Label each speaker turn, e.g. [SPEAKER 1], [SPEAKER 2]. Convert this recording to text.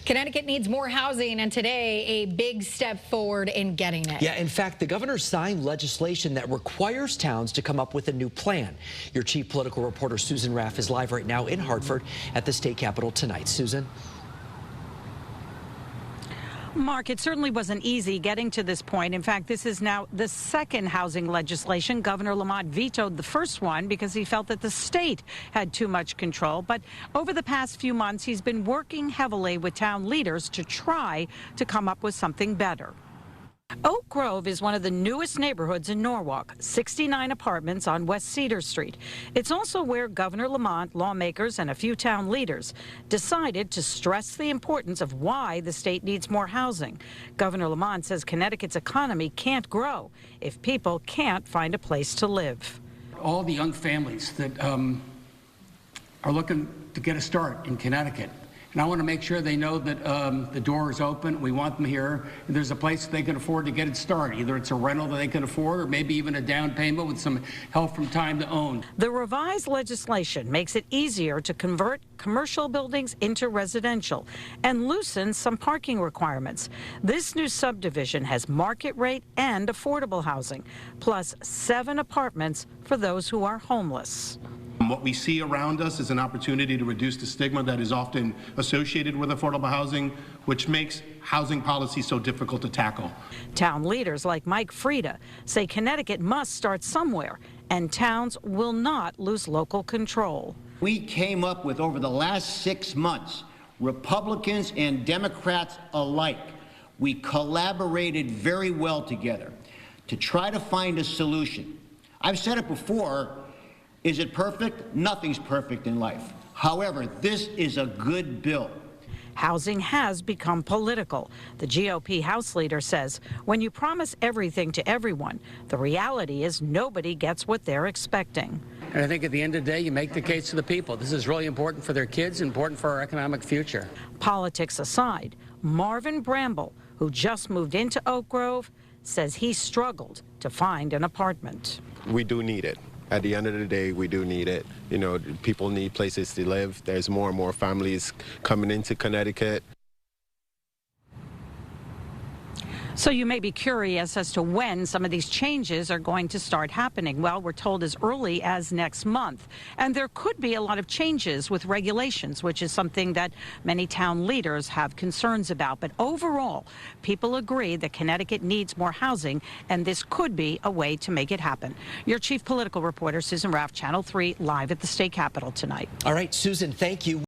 [SPEAKER 1] Connecticut needs more housing, and today a big step forward in getting it.
[SPEAKER 2] Yeah, in fact, the governor signed legislation that requires towns to come up with a new plan. Your chief political reporter, Susan Raff, is live right now in Hartford at the state capitol tonight. Susan?
[SPEAKER 3] Mark, it certainly wasn't easy getting to this point. In fact, this is now the second housing legislation. Governor Lamont vetoed the first one because he felt that the state had too much control. But over the past few months, he's been working heavily with town leaders to try to come up with something better. Oak Grove is one of the newest neighborhoods in Norwalk, 69 apartments on West Cedar Street. It's also where Governor Lamont, lawmakers, and a few town leaders decided to stress the importance of why the state needs more housing. Governor Lamont says Connecticut's economy can't grow if people can't find a place to live.
[SPEAKER 4] All the young families that are looking to get a start in Connecticut. And I want to make sure they know that the door is open. We want them here. And there's a place they can afford to get it started. Either it's a rental that they can afford or maybe even a down payment with some help from time to own.
[SPEAKER 3] The revised legislation makes it easier to convert commercial buildings into residential and loosens some parking requirements. This new subdivision has market rate and affordable housing, plus 7 apartments for those who are homeless.
[SPEAKER 5] What we see around us is an opportunity to reduce the stigma that is often associated with affordable housing, which makes housing policy so difficult to tackle.
[SPEAKER 3] Town leaders like Mike Frieda say Connecticut must start somewhere, and towns will not lose local control.
[SPEAKER 6] We came up with, over the last 6 months, Republicans and Democrats alike, we collaborated very well together to try to find a solution. I've said it before. Is it perfect? Nothing's perfect in life. However, this is a good bill.
[SPEAKER 3] Housing has become political. The GOP House leader says when you promise everything to everyone, the reality is nobody gets what they're expecting.
[SPEAKER 4] And I think at the end of the day, you make the case to the people. This is really important for their kids, important for our economic future.
[SPEAKER 3] Politics aside, Marvin Bramble, who just moved into Oak Grove, says he struggled to find an apartment.
[SPEAKER 7] We do need it. At the end of the day, we do need it. You know, people need places to live. There's more and more families coming into Connecticut.
[SPEAKER 3] So you may be curious as to when some of these changes are going to start happening. Well, we're told as early as next month. And there could be a lot of changes with regulations, which is something that many town leaders have concerns about. But overall, people agree that Connecticut needs more housing, and this could be a way to make it happen. Your chief political reporter, Susan Raff, Channel 3, live at the state capitol tonight.
[SPEAKER 2] All right, Susan, thank you.